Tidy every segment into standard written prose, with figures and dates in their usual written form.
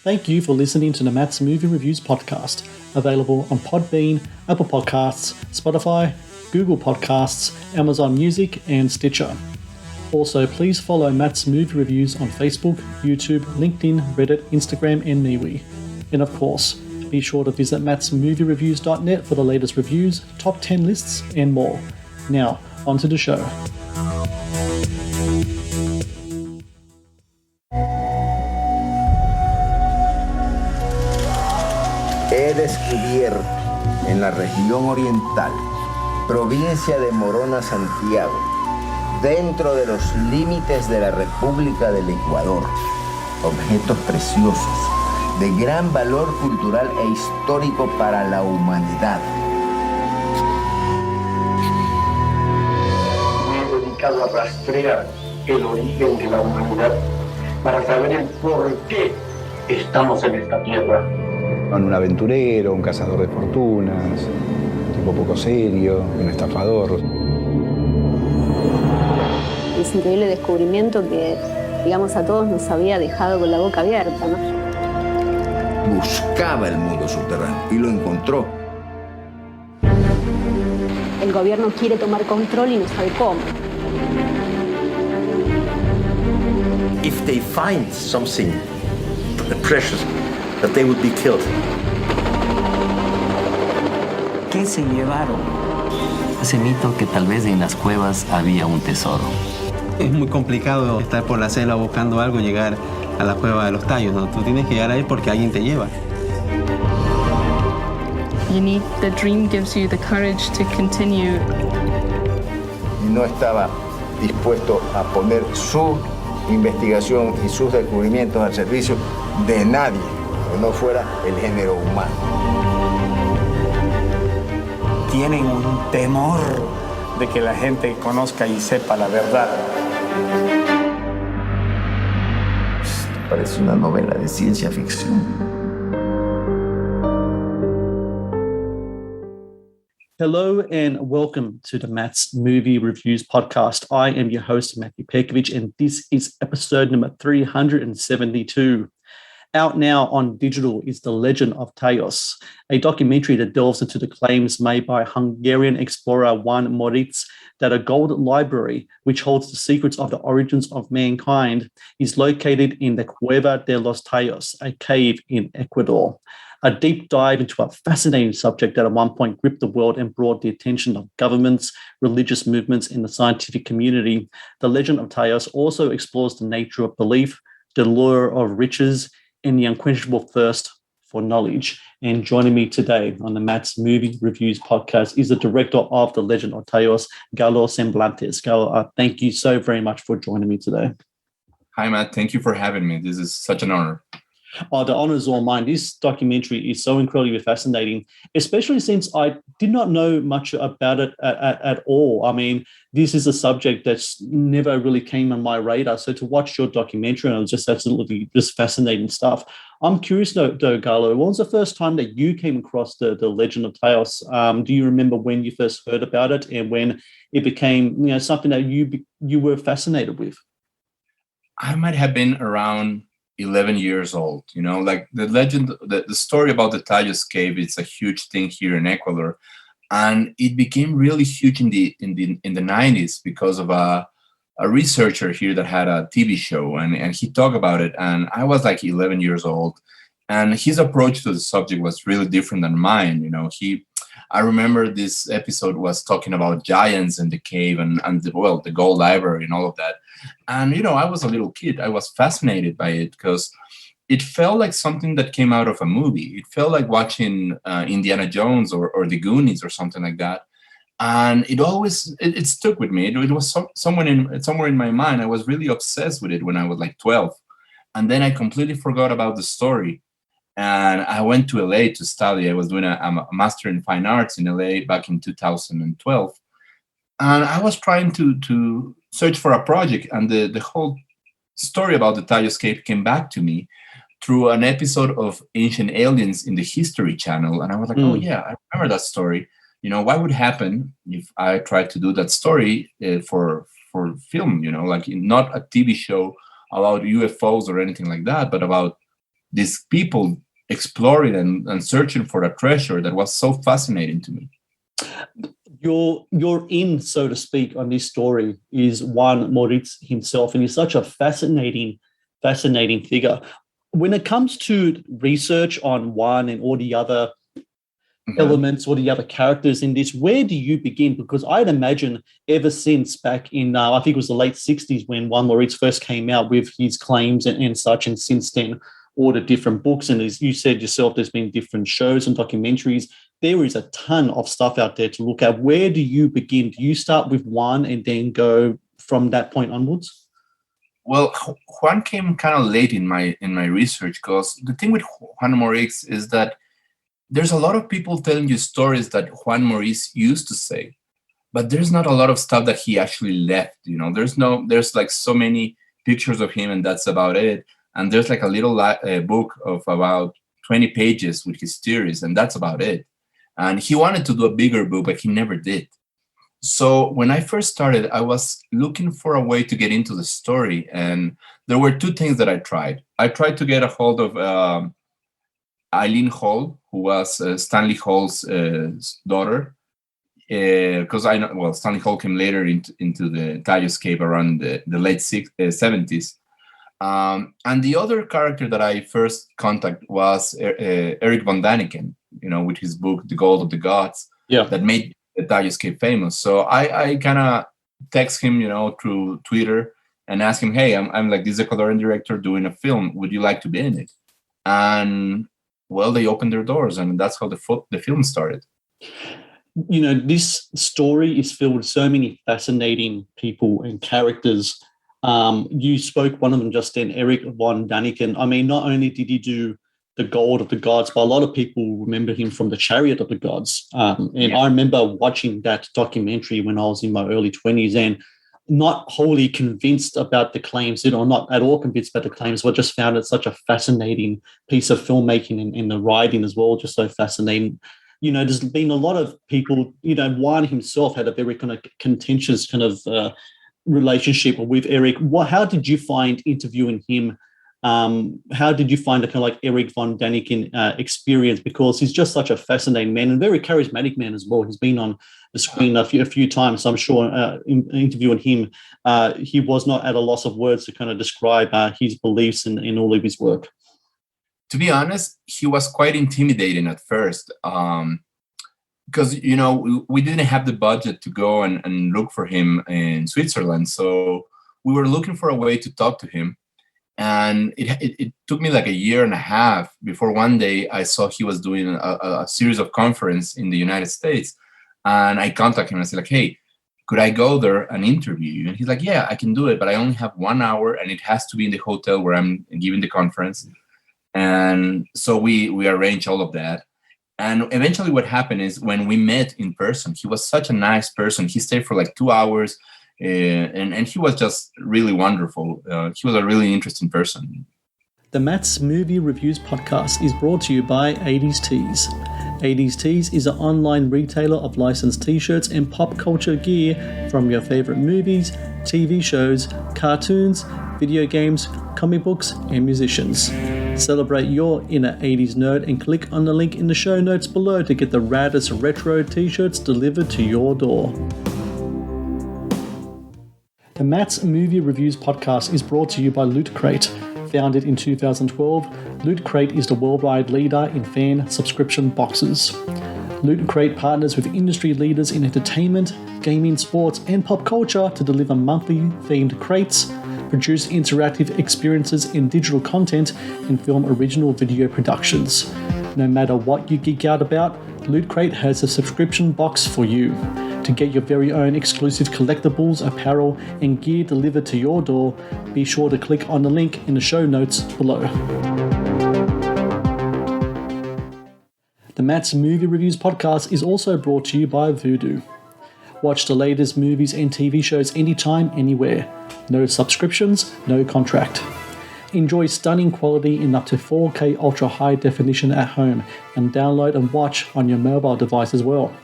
Thank you for listening to the Matt's Movie Reviews podcast, available on Podbean, Apple Podcasts, Spotify, Google Podcasts, Amazon Music, and Stitcher. Also, please follow Matt's Movie Reviews on Facebook, YouTube, LinkedIn, Reddit, Instagram, and MeWe. And of course, be sure to visit mattsmoviereviews.net for the latest reviews, top 10 lists, and more. Now, on to the show. He descubierto en la región oriental, provincia de Morona, Santiago, dentro de los límites de la República del Ecuador, objetos preciosos de gran valor cultural e histórico para la humanidad. Me he dedicado a rastrear el origen de la humanidad para saber el por qué estamos en esta tierra. Un aventurero, un cazador de fortunas, un tipo poco serio, un estafador. Ese increíble descubrimiento que, digamos, a todos nos había dejado con la boca abierta, ¿no? Buscaba el mundo subterráneo y lo encontró. El gobierno quiere tomar control y no sabe cómo. If they find something precious, that they would be killed. ¿Qué se llevaron? Ese mito que tal vez en las cuevas había un tesoro. Es muy complicado estar por la selva buscando algo y llegar a la cueva de los tallos, ¿no? Tú tienes que llegar ahí porque alguien te lleva. The dream gives you the courage to continue. Y no estaba dispuesto a poner su investigación y sus descubrimientos al servicio de nadie que no fuera el género humano. Tienen un temor de que la gente conozca y sepa la verdad. Parece una novela de ciencia ficción. Hello and welcome to the Matt's Movie Reviews podcast. I am your host, Matthew Pejkovic, and this is episode number 372. Out now on digital is The Legend of Taos, a documentary that delves into the claims made by Hungarian explorer Jan Moritz that a gold library, which holds the secrets of the origins of mankind, is located in the Cueva de los Taos, a cave in Ecuador. A deep dive into a fascinating subject that at one point gripped the world and brought the attention of governments, religious movements, and the scientific community. The Legend of Taos also explores the nature of belief, the lure of riches, and the unquenchable thirst for knowledge. And joining me today on the Matt's Movie Reviews podcast is the director of The Legend of Taos, Galo Semblantes. Galo, thank you so very much for joining me today. Hi, Matt. Thank you for having me. This is such an honor. Oh, the honor is all mine. This documentary is so incredibly fascinating, especially since I did not know much about it at all. I mean, this is a subject that's never really came on my radar. So to watch your documentary, and it was just absolutely just fascinating stuff. I'm curious though, Galo, when was the first time that you came across the Legend of Taos? Do you remember when you first heard about it and when it became, something that you were fascinated with? I might have been around 11 years old. Like the legend, the story about the Taos cave, it's a huge thing here in Ecuador, and it became really huge in the 90s because of a researcher here that had a TV show, and he talked about it, and I was like 11 years old, and his approach to the subject was really different than mine. I remember this episode was talking about giants in the cave and the gold library and all of that. And, I was a little kid. I was fascinated by it because it felt like something that came out of a movie. It felt like watching Indiana Jones or The Goonies or something like that. And it stuck with me. It was somewhere in my mind. I was really obsessed with it when I was like 12. And then I completely forgot about the story. And I went to LA to study. I was doing a master in fine arts in LA back in 2012. And I was trying to search for a project. And the whole story about the Taos Cave came back to me through an episode of Ancient Aliens in the History Channel. And I was like, oh, yeah, I remember that story. What would happen if I tried to do that story for film, like not a TV show about UFOs or anything like that, but about these people exploring and searching for a treasure that was so fascinating to me. Your in, so to speak, on this story is Juan Moritz himself, and he's such a fascinating figure. When it comes to research on Juan and all the other elements or the other characters in this, where do you begin? Because I'd imagine ever since back in, I think it was the late 60s when Juan Moritz first came out with his claims and such, and since then, all the different books, and as you said yourself, there's been different shows and documentaries. There is a ton of stuff out there to look at. Where do you begin? Do you start with one and then go from that point onwards? Well, Juan came kind of late in my research, because the thing with Juan Moritz is that there's a lot of people telling you stories that Juan Moritz used to say, but there's not a lot of stuff that he actually left. There's like so many pictures of him, and that's about it. And there's like a little book of about 20 pages with his theories, and that's about it. And he wanted to do a bigger book, but he never did. So when I first started, I was looking for a way to get into the story. And there were two things that I tried. I tried to get a hold of Eileen Hall, who was Stanley Hall's daughter. Because I know, well, Stanley Hall came later into the Talos Cave around the late 70s. And the other character that I first contacted was Erich van Daniken, with his book, The Gold of the Gods, that made the Talos Cave famous. So I kind of text him, through Twitter and ask him, hey, I'm like this Ecuadorian director doing a film. Would you like to be in it? And, well, they opened their doors, and that's how the film started. This story is filled with so many fascinating people and characters. You spoke one of them just then, Erich van Daniken. I mean, not only did he do The Gold of the Gods, but a lot of people remember him from The Chariot of the Gods. I remember watching that documentary when I was in my early 20s and not wholly convinced about the claims, not at all convinced about the claims, but just found it such a fascinating piece of filmmaking and the writing as well, just so fascinating. There's been a lot of people, Juan himself had a very kind of contentious kind of relationship with Erich. How did you find interviewing him? How did you find the kind of like Erich van Daniken experience? Because he's just such a fascinating man and very charismatic man as well. He's been on the screen a few times. So I'm sure in interviewing him, he was not at a loss of words to kind of describe his beliefs in all of his work. To be honest, he was quite intimidating at first. Because, we didn't have the budget to go and look for him in Switzerland. So we were looking for a way to talk to him. And it took me like a year and a half before one day I saw he was doing a series of conference in the United States. And I contacted him and I said, like, hey, could I go there and interview you? And he's like, yeah, I can do it, but I only have 1 hour and it has to be in the hotel where I'm giving the conference. And so we arranged all of that. And eventually what happened is when we met in person, he was such a nice person. He stayed for like 2 hours and he was just really wonderful. He was a really interesting person. The Matt's Movie Reviews podcast is brought to you by 80s Tees. 80s Tees is an online retailer of licensed t-shirts and pop culture gear from your favorite movies, TV shows, cartoons, video games, comic books, and musicians. Celebrate your inner 80s nerd and click on the link in the show notes below to get the raddest retro t-shirts delivered to your door. The Matt's Movie Reviews podcast is brought to you by Loot Crate. Founded in 2012, Loot Crate is the worldwide leader in fan subscription boxes. Loot Crate partners with industry leaders in entertainment, gaming, sports, and pop culture to deliver monthly themed crates, produce interactive experiences in digital content, and film original video productions. No matter what you geek out about, Loot Crate has a subscription box for you. To get your very own exclusive collectibles, apparel, and gear delivered to your door, be sure to click on the link in the show notes below. The Matt's Movie Reviews podcast is also brought to you by Vudu. Watch the latest movies and TV shows anytime, anywhere. No subscriptions, no contract. Enjoy stunning quality in up to 4K ultra high definition at home and download and watch on your mobile device as well.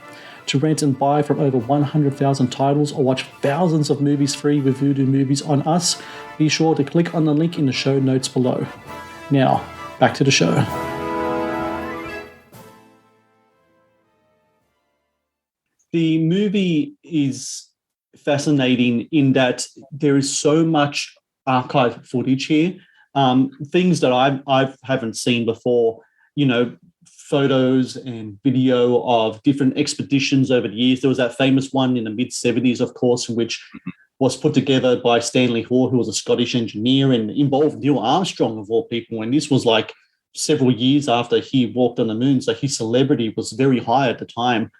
To rent and buy from over 100,000 titles or watch thousands of movies free with Vudu Movies on us, be sure to click on the link in the show notes below. Now, back to the show. The movie is fascinating in that there is so much archive footage here, things that I haven't seen before, photos and video of different expeditions over the years. There was that famous one in the mid-70s, of course, which was put together by Stanley Hoare, who was a Scottish engineer and involved Neil Armstrong, of all people. And this was like several years after he walked on the moon, so his celebrity was very high at the time.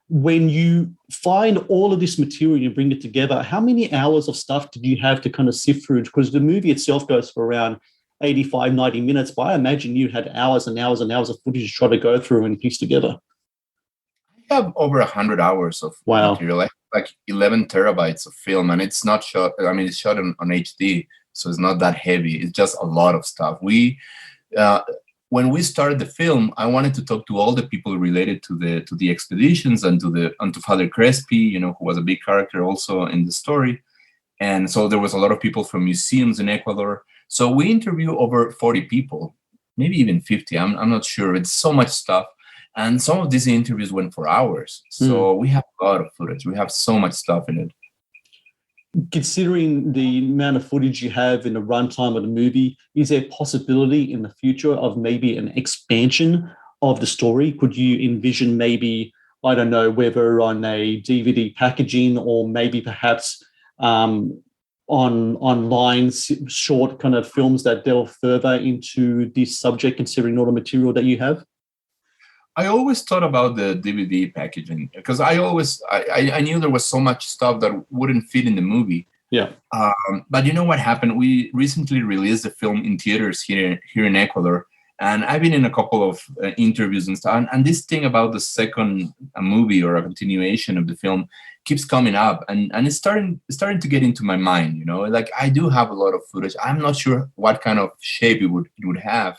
When you find all of this material and you bring it together, how many hours of stuff did you have to kind of sift through? Because the movie itself goes for around 85, 90 minutes, but I imagine you had hours and hours and hours of footage to try to go through and piece together. I have over 100 hours of material. I have like 11 terabytes of film, and it's not shot. I mean, it's shot on HD, so it's not that heavy. It's just a lot of stuff. When we started the film, I wanted to talk to all the people related to the expeditions and to Father Crespi, who was a big character also in the story. And so there was a lot of people from museums in Ecuador. So we interviewed over 40 people, maybe even 50. I'm not sure. It's so much stuff. And some of these interviews went for hours. So we have a lot of footage. We have so much stuff in it. Considering the amount of footage you have in the runtime of the movie, is there a possibility in the future of maybe an expansion of the story? Could you envision maybe, I don't know, whether on a DVD packaging or maybe perhaps online short kind of films that delve further into this subject, considering all the material that you have? I always thought about the DVD packaging because I knew there was so much stuff that wouldn't fit in the movie. Yeah. But you know what happened? We recently released the film in theaters here in Ecuador, and I've been in a couple of interviews and stuff. And this thing about the second movie or a continuation of the film keeps coming up, and it's starting to get into my mind. Like I do have a lot of footage. I'm not sure what kind of shape it would have.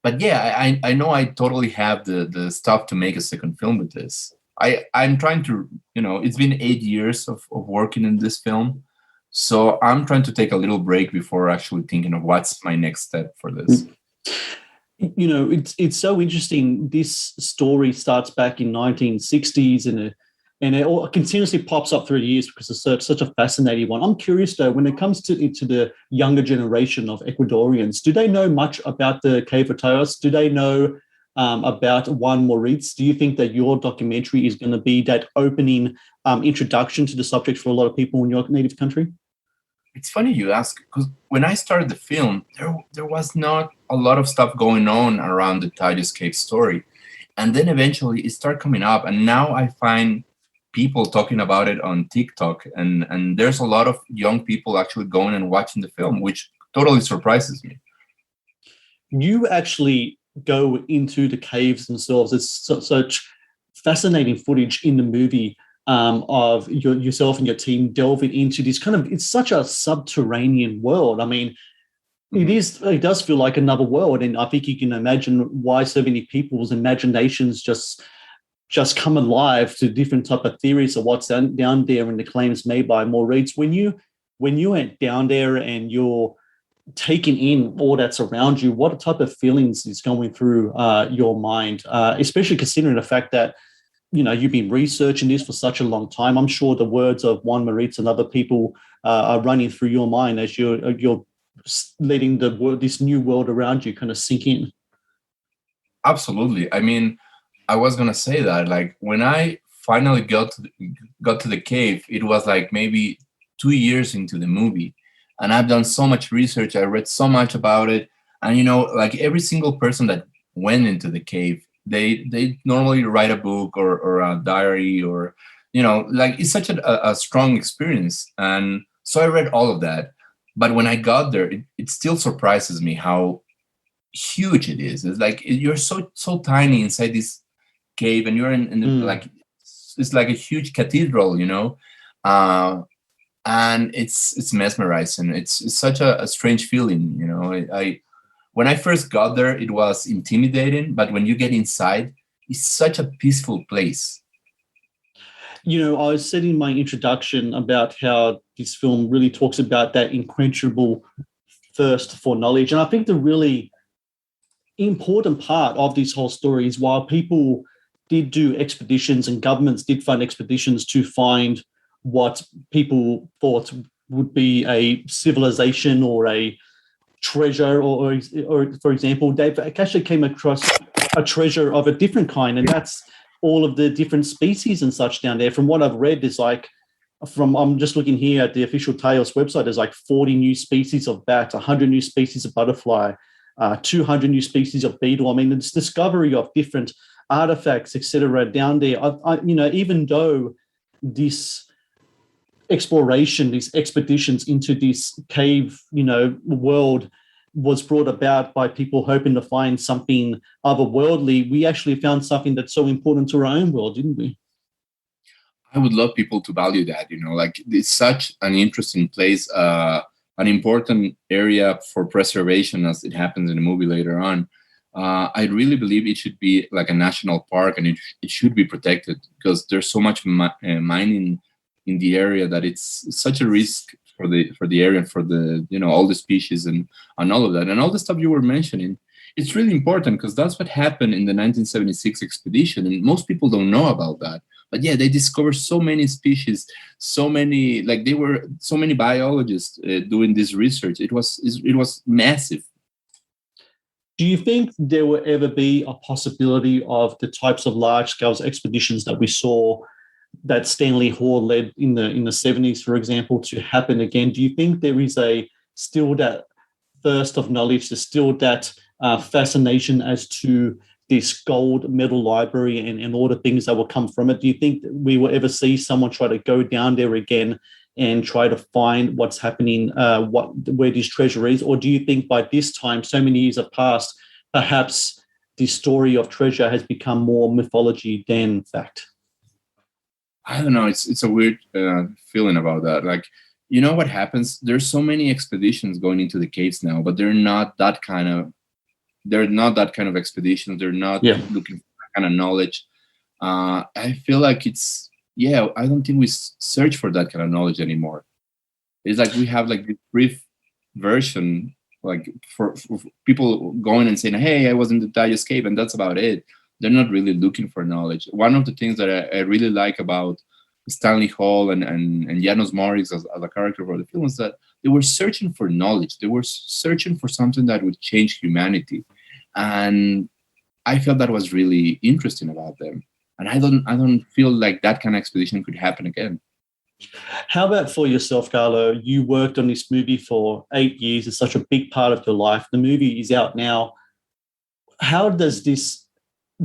But yeah, I know I totally have the stuff to make a second film with this. I'm trying to, it's been 8 years of working in this film. So I'm trying to take a little break before actually thinking of what's my next step for this. It's so interesting. This story starts back in 1960s and it all continuously pops up through the years because it's such a fascinating one. I'm curious, though, when it comes to the younger generation of Ecuadorians, do they know much about the Cave of Tayos? Do they know about Juan Moritz? Do you think that your documentary is going to be that opening introduction to the subject for a lot of people in your native country? It's funny you ask, because when I started the film, there was not a lot of stuff going on around the Tayos Cave story. And then eventually it started coming up, and now I find people talking about it on TikTok, and there's a lot of young people actually going and watching the film, which totally surprises me. You actually go into the caves themselves. It's such fascinating footage in the movie of yourself and your team delving into this it's such a subterranean world. I mean, it does feel like another world, and I think you can imagine why so many people's imaginations just come alive to different type of theories of what's down there and the claims made by Moritz. When you went down there and you're taking in all that's around you, what type of feelings is going through your mind, especially considering the fact that, you've been researching this for such a long time? I'm sure the words of Juan Moritz and other people are running through your mind as you're letting this new world around you kind of sink in. Absolutely. I mean, I was gonna say that, like, when I finally got to the cave, it was like maybe 2 years into the movie, and I've done so much research. I read so much about it, and like every single person that went into the cave, they normally write a book or a diary, or like it's such a strong experience. And so I read all of that, but when I got there, it still surprises me how huge it is. It's like you're so tiny inside this cave, and you're in the, like, it's like a huge cathedral, and it's mesmerizing. It's such a strange feeling, when I first got there, it was intimidating, but when you get inside, it's such a peaceful place. I was said in my introduction about how this film really talks about that unquenchable thirst for knowledge. And I think the really important part of this whole story is while people did do expeditions and governments did fund expeditions to find what people thought would be a civilization or a treasure, or for example, they actually came across a treasure of a different kind, and that's all of the different species and such down there. From what I've read, there's like, I'm just looking here at the official Taos website, there's like 40 new species of bat, 100 new species of butterfly, 200 new species of beetle. I mean, this discovery of different artifacts, etc., down there. Even though this exploration, these expeditions into this cave, world was brought about by people hoping to find something otherworldly, we actually found something that's so important to our own world, didn't we? I would love people to value that, like it's such an interesting place, an important area for preservation as it happens in the movie later on. I really believe it should be like a national park, and it should be protected because there's so much mining in the area that it's such a risk for the area and for the all the species and all of that and all the stuff you were mentioning. It's really important because that's what happened in the 1976 expedition, and most people don't know about that. But yeah, they discovered so many species, there were so many biologists doing this research. It was massive. Do you think there will ever be a possibility of the types of large-scale expeditions that we saw that Stanley Hall led in the 70s, for example, to happen again? Do you think there is still that thirst of knowledge, there's still that fascination as to this gold medal library and all the things that will come from it? Do you think that we will ever see someone try to go down there again and try to find what's happening, where this treasure is? Or do you think by this time, so many years have passed, perhaps the story of treasure has become more mythology than fact? I don't know. It's a weird feeling about that. Like, what happens? There's so many expeditions going into the caves now, but they're not that kind of expeditions. They're not looking for that kind of knowledge. I feel like I don't think we search for that kind of knowledge anymore. It's like we have like this brief version, like for people going and saying, hey, I was in the Taos Cave, and that's about it. They're not really looking for knowledge. One of the things that I really like about Stanley Hall and Janos Morix as a character for the film is that they were searching for knowledge. They were searching for something that would change humanity. And I felt that was really interesting about them. And I don't feel like that kind of expedition could happen again. How about for yourself, Galo? You worked on this movie for 8 years. It's such a big part of your life. The movie is out now. How does this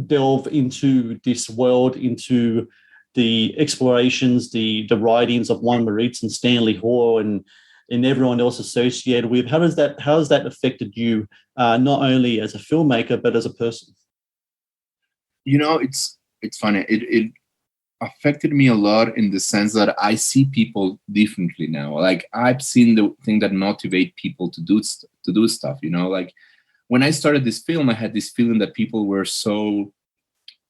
delve into this world, into the explorations, the writings of Juan Moritz and Stanley Hall and everyone else associated with? How has that affected you, not only as a filmmaker but as a person? It's funny. It affected me a lot in the sense that I see people differently now. Like I've seen the thing that motivate people to do stuff. Like when I started this film, I had this feeling that people were so.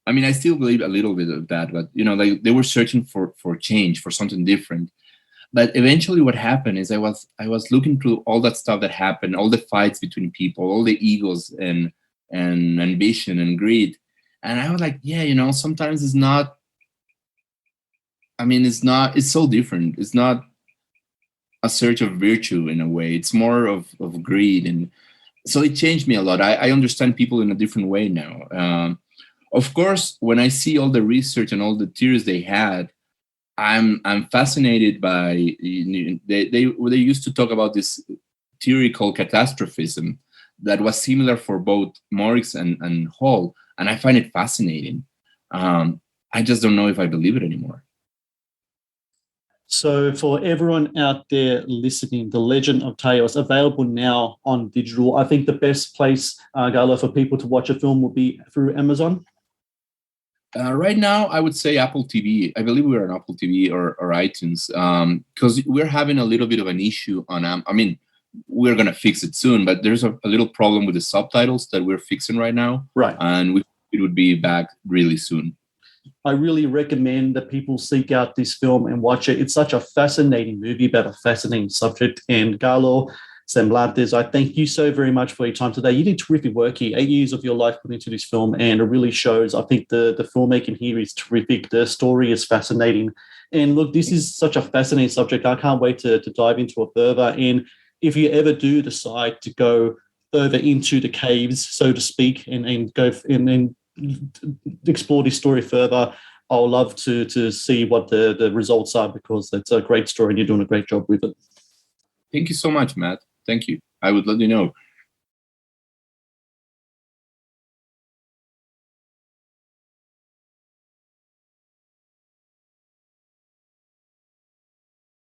I mean, I still believe a little bit of that, but like they were searching for change, for something different. But eventually, what happened is I was looking through all that stuff that happened, all the fights between people, all the egos and ambition and greed, and I was like, yeah, sometimes it's not. I mean, it's so different. It's not a search of virtue in a way. It's more of greed. And so it changed me a lot. I understand people in a different way now. Of course, when I see all the research and all the theories they had, I'm fascinated by, they used to talk about this theory called catastrophism that was similar for both Morix and Hall. And I find it fascinating. I just don't know if I believe it anymore. So for everyone out there listening, The Legend of Taos, available now on digital. I think the best place, Galo, for people to watch a film will be through Amazon. Right now, I would say Apple TV. I believe we're on Apple TV or iTunes because we're having a little bit of an issue on. I mean, we're going to fix it soon, but there's a little problem with the subtitles that we're fixing right now. Right. And it would be back really soon. I really recommend that people seek out this film and watch it. It's such a fascinating movie about a fascinating subject. And Galo, Semblantes. I thank you so very much for your time today. You did terrific work here. 8 years of your life put into this film, and it really shows. I think the filmmaking here is terrific. The story is fascinating. And look, this is such a fascinating subject. I can't wait to dive into it further. And if you ever do decide to go further into the caves, so to speak, and go and explore this story further, I'll love to see what the results are, because it's a great story and you're doing a great job with it. Thank you so much, Matt. Thank you. I would let you know.